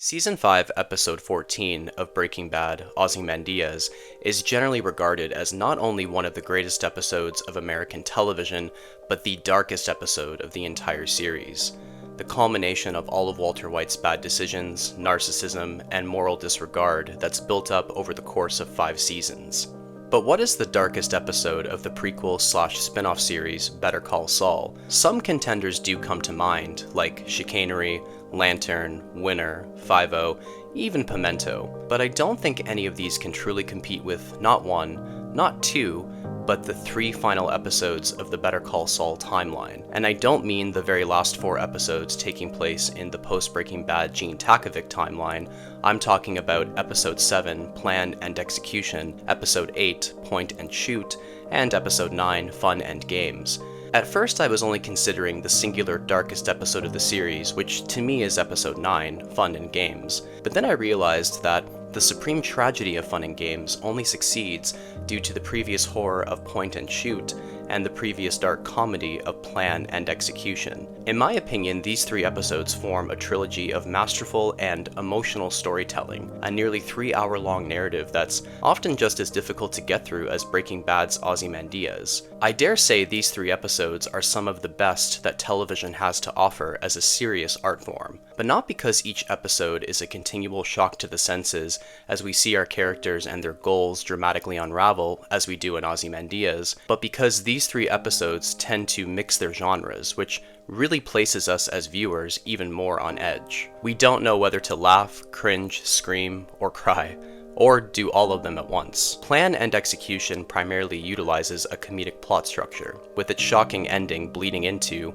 Season 5, Episode 14 of Breaking Bad, Ozymandias, is generally regarded as not only one of the greatest episodes of American television, but the darkest episode of the entire series. The culmination of all of Walter White's bad decisions, narcissism, and moral disregard that's built up over the course of 5 seasons. But what is the darkest episode of the prequel/spin-off series, Better Call Saul? Some contenders do come to mind, like Chicanery, Lantern, Winner, 5-0, even Pimento, but I don't think any of these can truly compete with not one, not two, but the 3 final episodes of the Better Call Saul timeline. And I don't mean the very last 4 episodes taking place in the post-Breaking Bad Gene Takovic timeline. I'm talking about Episode 7, Plan and Execution, Episode 8, Point and Shoot, and Episode 9, Fun and Games. At first I was only considering the singular darkest episode of the series, which to me is Episode 9, Fun and Games, but then I realized that the supreme tragedy of Fun and Games only succeeds due to the previous horror of Point and Shoot and the previous dark comedy of Plan and Execution. In my opinion, these 3 episodes form a trilogy of masterful and emotional storytelling, a nearly 3-hour-long narrative that's often just as difficult to get through as Breaking Bad's Ozymandias. I dare say these 3 episodes are some of the best that television has to offer as a serious art form, but not because each episode is a continual shock to the senses as we see our characters and their goals dramatically unravel as we do in Ozymandias, but because these 3 episodes tend to mix their genres, which really places us as viewers even more on edge. We don't know whether to laugh, cringe, scream, or cry, or do all of them at once. Plan and Execution primarily utilizes a comedic plot structure, with its shocking ending bleeding into,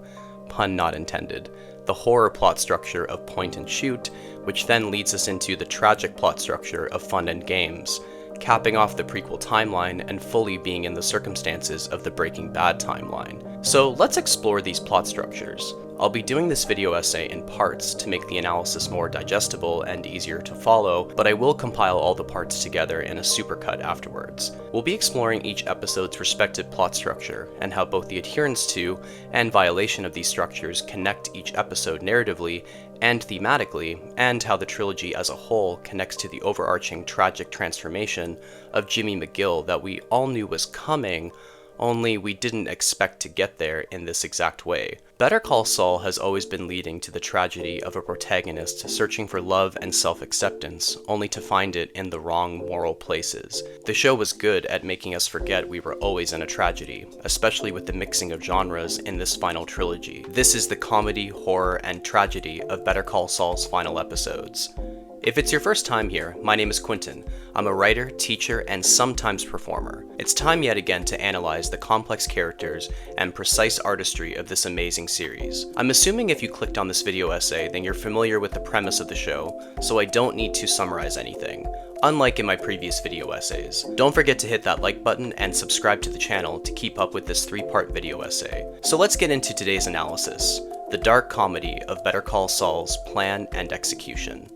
pun not intended, the horror plot structure of Point and Shoot, which then leads us into the tragic plot structure of Fun and Games, capping off the prequel timeline and fully being in the circumstances of the Breaking Bad timeline. So let's explore these plot structures. I'll be doing this video essay in parts to make the analysis more digestible and easier to follow, but I will compile all the parts together in a supercut afterwards. We'll be exploring each episode's respective plot structure, and how both the adherence to and violation of these structures connect each episode narratively and thematically, and how the trilogy as a whole connects to the overarching tragic transformation of Jimmy McGill that we all knew was coming, only we didn't expect to get there in this exact way. Better Call Saul has always been leading to the tragedy of a protagonist searching for love and self-acceptance, only to find it in the wrong moral places. The show was good at making us forget we were always in a tragedy, especially with the mixing of genres in this final trilogy. This is the comedy, horror, and tragedy of Better Call Saul's final episodes. If it's your first time here, my name is Quentin. I'm a writer, teacher, and sometimes performer. It's time yet again to analyze the complex characters and precise artistry of this amazing series. I'm assuming if you clicked on this video essay, then you're familiar with the premise of the show, so I don't need to summarize anything, unlike in my previous video essays. Don't forget to hit that like button and subscribe to the channel to keep up with this 3-part video essay. So let's get into today's analysis, the dark comedy of Better Call Saul's Plan and Execution.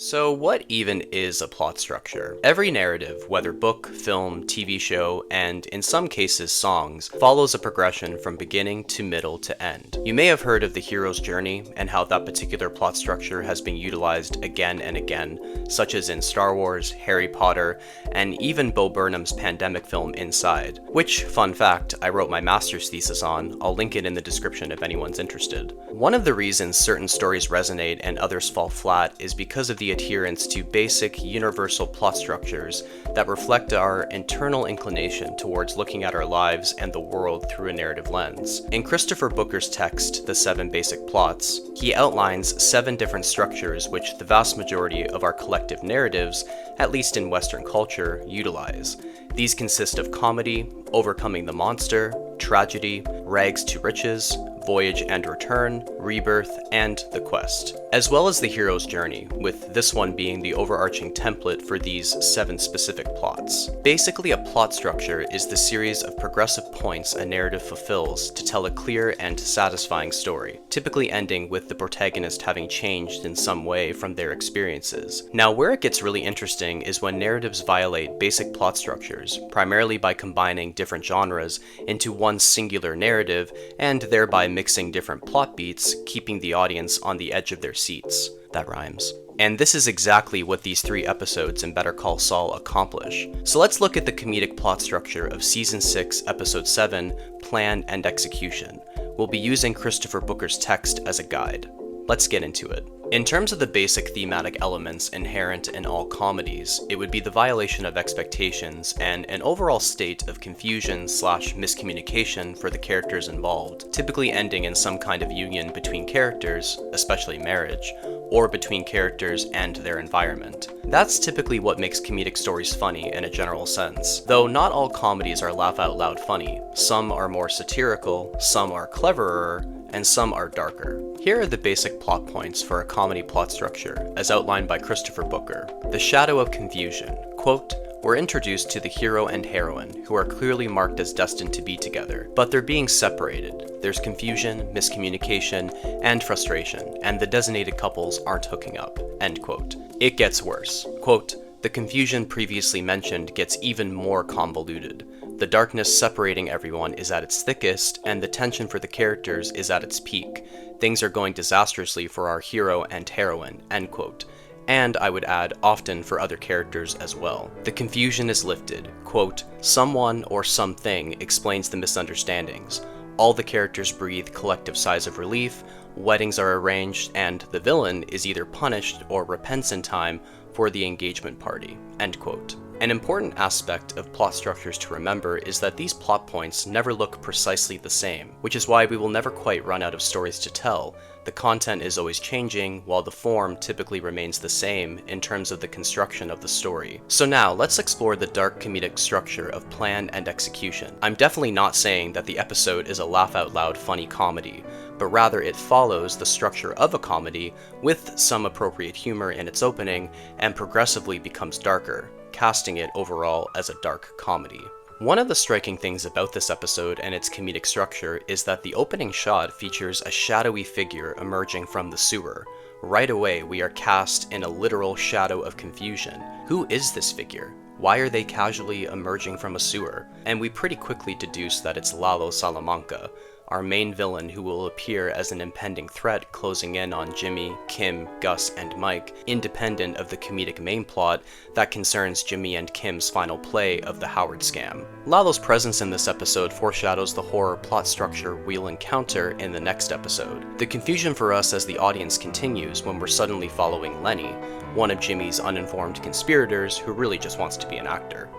So what even is a plot structure? Every narrative, whether book, film, TV show, and in some cases songs, follows a progression from beginning to middle to end. You may have heard of the hero's journey and how that particular plot structure has been utilized again and again, such as in Star Wars, Harry Potter, and even Bo Burnham's pandemic film Inside, which, fun fact, I wrote my master's thesis on. I'll link it in the description if anyone's interested. One of the reasons certain stories resonate and others fall flat is because of the adherence to basic, universal plot structures that reflect our internal inclination towards looking at our lives and the world through a narrative lens. In Christopher Booker's text, The 7 Basic Plots, he outlines 7 different structures which the vast majority of our collective narratives, at least in Western culture, utilize. These consist of comedy, overcoming the monster, tragedy, rags to riches, voyage and return, rebirth, and the quest, as well as the hero's journey, with this one being the overarching template for these 7 specific plots. Basically, a plot structure is the series of progressive points a narrative fulfills to tell a clear and satisfying story, typically ending with the protagonist having changed in some way from their experiences. Now, where it gets really interesting is when narratives violate basic plot structures, primarily by combining different genres into one one singular narrative, and thereby mixing different plot beats, keeping the audience on the edge of their seats. That rhymes. And this is exactly what these 3 episodes in Better Call Saul accomplish. So let's look at the comedic plot structure of Season 6, Episode 7, Plan and Execution. We'll be using Christopher Booker's text as a guide. Let's get into it. In terms of the basic thematic elements inherent in all comedies, it would be the violation of expectations and an overall state of confusion/miscommunication for the characters involved, typically ending in some kind of union between characters, especially marriage, or between characters and their environment. That's typically what makes comedic stories funny in a general sense. Though not all comedies are laugh-out-loud funny. Some are more satirical, some are cleverer, and some are darker. Here are the basic plot points for a comedy plot structure, as outlined by Christopher Booker. The shadow of confusion. Quote, "We're introduced to the hero and heroine, who are clearly marked as destined to be together, but they're being separated. There's confusion, miscommunication, and frustration, and the designated couples aren't hooking up." End quote. It gets worse. Quote, "The confusion previously mentioned gets even more convoluted. The darkness separating everyone is at its thickest, and the tension for the characters is at its peak. Things are going disastrously for our hero and heroine." End quote. And I would add, often for other characters as well. The confusion is lifted. Quote, "Someone or something explains the misunderstandings. All the characters breathe collective sighs of relief, weddings are arranged, and the villain is either punished or repents in time for the engagement party." End quote. An important aspect of plot structures to remember is that these plot points never look precisely the same, which is why we will never quite run out of stories to tell. The content is always changing, while the form typically remains the same in terms of the construction of the story. So now, let's explore the dark comedic structure of Plan and Execution. I'm definitely not saying that the episode is a laugh-out-loud funny comedy, but rather it follows the structure of a comedy with some appropriate humor in its opening and progressively becomes darker, casting it overall as a dark comedy. One of the striking things about this episode and its comedic structure is that the opening shot features a shadowy figure emerging from the sewer. Right away, we are cast in a literal shadow of confusion. Who is this figure? Why are they casually emerging from a sewer? And we pretty quickly deduce that it's Lalo Salamanca, our main villain who will appear as an impending threat closing in on Jimmy, Kim, Gus, and Mike, independent of the comedic main plot that concerns Jimmy and Kim's final play of the Howard scam. Lalo's presence in this episode foreshadows the horror plot structure we'll encounter in the next episode. The confusion for us as the audience continues when we're suddenly following Lenny, one of Jimmy's uninformed conspirators who really just wants to be an actor.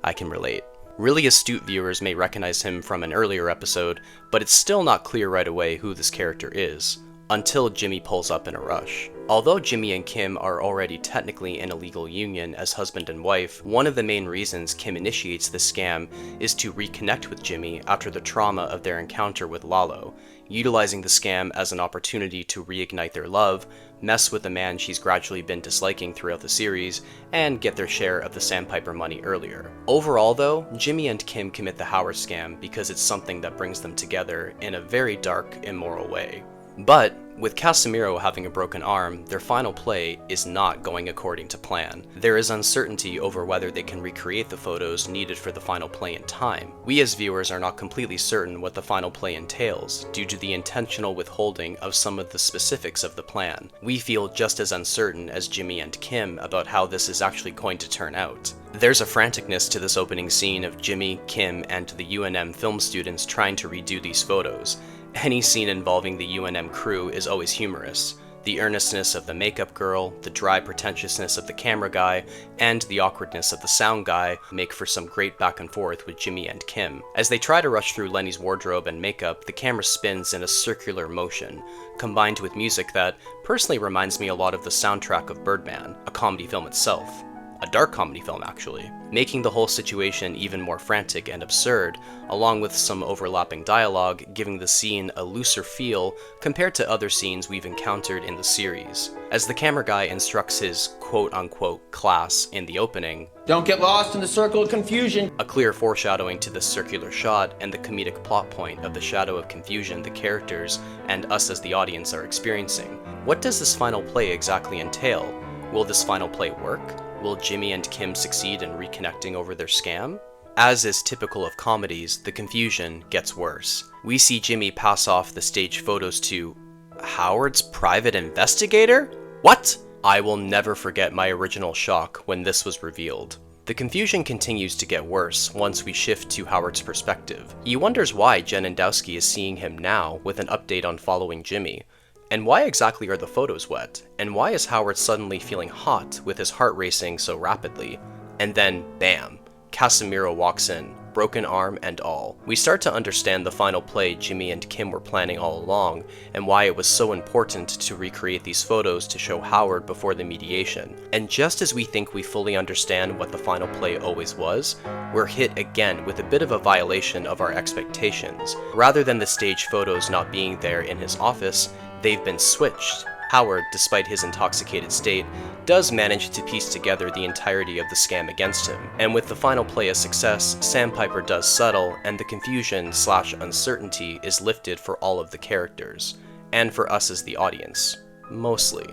I can relate. Really astute viewers may recognize him from an earlier episode, but it's still not clear right away who this character is, until Jimmy pulls up in a rush. Although Jimmy and Kim are already technically in a legal union as husband and wife, one of the main reasons Kim initiates this scam is to reconnect with Jimmy after the trauma of their encounter with Lalo, utilizing the scam as an opportunity to reignite their love, mess with the man she's gradually been disliking throughout the series, and get their share of the Sandpiper money earlier. Overall though, Jimmy and Kim commit the Howard scam because it's something that brings them together in a very dark, immoral way. But, with Casimiro having a broken arm, their final play is not going according to plan. There is uncertainty over whether they can recreate the photos needed for the final play in time. We as viewers are not completely certain what the final play entails, due to the intentional withholding of some of the specifics of the plan. We feel just as uncertain as Jimmy and Kim about how this is actually going to turn out. There's a franticness to this opening scene of Jimmy, Kim, and the UNM film students trying to redo these photos. Any scene involving the UNM crew is always humorous. The earnestness of the makeup girl, the dry pretentiousness of the camera guy, and the awkwardness of the sound guy make for some great back and forth with Jimmy and Kim. As they try to rush through Lenny's wardrobe and makeup, the camera spins in a circular motion, combined with music that personally reminds me a lot of the soundtrack of Birdman, a comedy film itself. A dark comedy film, actually, making the whole situation even more frantic and absurd, along with some overlapping dialogue, giving the scene a looser feel compared to other scenes we've encountered in the series. As the camera guy instructs his quote-unquote class in the opening, "Don't get lost in the circle of confusion," a clear foreshadowing to the circular shot and the comedic plot point of the shadow of confusion the characters and us as the audience are experiencing. What does this final play exactly entail? Will this final play work? Will Jimmy and Kim succeed in reconnecting over their scam? As is typical of comedies, the confusion gets worse. We see Jimmy pass off the staged photos to Howard's private investigator? What? I will never forget my original shock when this was revealed. The confusion continues to get worse once we shift to Howard's perspective. He wonders why Jen Endowski is seeing him now with an update on following Jimmy. And why exactly are the photos wet? And why is Howard suddenly feeling hot with his heart racing so rapidly? And then, bam, Casimiro walks in, broken arm and all. We start to understand the final play Jimmy and Kim were planning all along, and why it was so important to recreate these photos to show Howard before the mediation. And just as we think we fully understand what the final play always was, we're hit again with a bit of a violation of our expectations. Rather than the staged photos not being there in his office, they've been switched. Howard, despite his intoxicated state, does manage to piece together the entirety of the scam against him, and with the final play a success, Sandpiper does settle, and the confusion/uncertainty is lifted for all of the characters, and for us as the audience, mostly.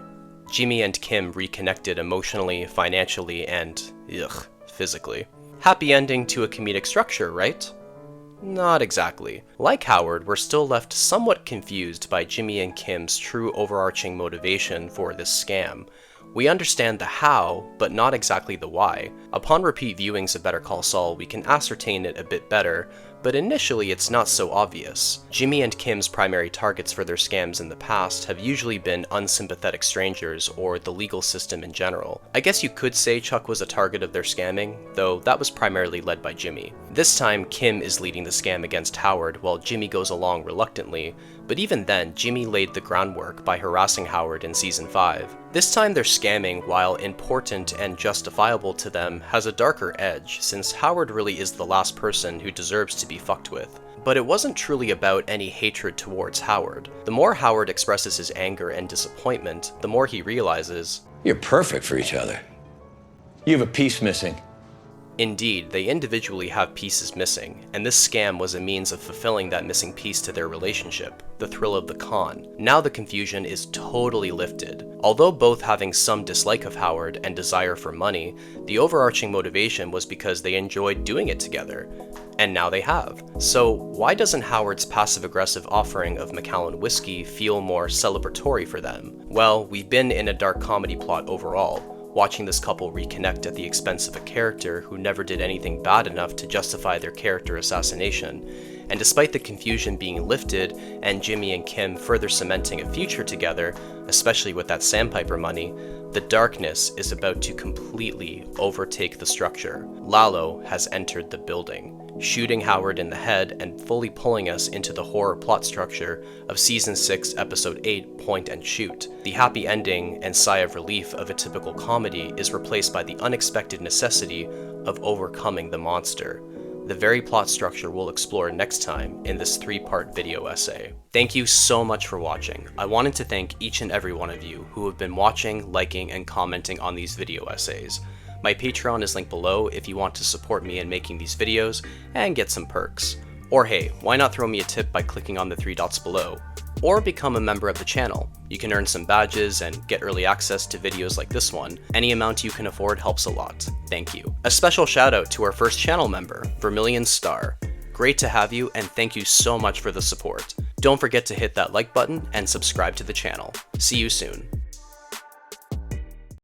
Jimmy and Kim reconnected emotionally, financially, and, physically. Happy ending to a comedic structure, right? Not exactly. Like Howard, we're still left somewhat confused by Jimmy and Kim's true overarching motivation for this scam. We understand the how, but not exactly the why. Upon repeat viewings of Better Call Saul, we can ascertain it a bit better, but initially it's not so obvious. Jimmy and Kim's primary targets for their scams in the past have usually been unsympathetic strangers or the legal system in general. I guess you could say Chuck was a target of their scamming, though that was primarily led by Jimmy. This time, Kim is leading the scam against Howard while Jimmy goes along reluctantly, but even then, Jimmy laid the groundwork by harassing Howard in Season 5. This time their scamming, while important and justifiable to them, has a darker edge, since Howard really is the last person who deserves to be fucked with. But it wasn't truly about any hatred towards Howard. The more Howard expresses his anger and disappointment, the more he realizes, you're perfect for each other. You have a piece missing. Indeed, they individually have pieces missing, and this scam was a means of fulfilling that missing piece to their relationship, the thrill of the con. Now the confusion is totally lifted. Although both having some dislike of Howard and desire for money, the overarching motivation was because they enjoyed doing it together. And now they have. So why doesn't Howard's passive-aggressive offering of Macallan whiskey feel more celebratory for them? Well, we've been in a dark comedy plot overall, watching this couple reconnect at the expense of a character who never did anything bad enough to justify their character assassination. And despite the confusion being lifted and Jimmy and Kim further cementing a future together, especially with that Sandpiper money, the darkness is about to completely overtake the structure. Lalo has entered the building, shooting Howard in the head and fully pulling us into the horror plot structure of Season 6, Episode 8, Point and Shoot. The happy ending and sigh of relief of a typical comedy is replaced by the unexpected necessity of overcoming the monster. The very plot structure we'll explore next time in this 3-part video essay. Thank you so much for watching. I wanted to thank each and every one of you who have been watching, liking, and commenting on these video essays. My Patreon is linked below if you want to support me in making these videos and get some perks. Or hey, why not throw me a tip by clicking on the 3 dots below? Or become a member of the channel. You can earn some badges and get early access to videos like this one. Any amount you can afford helps a lot. Thank you. A special shout out to our first channel member, Vermilion Star. Great to have you, and thank you so much for the support. Don't forget to hit that like button and subscribe to the channel. See you soon.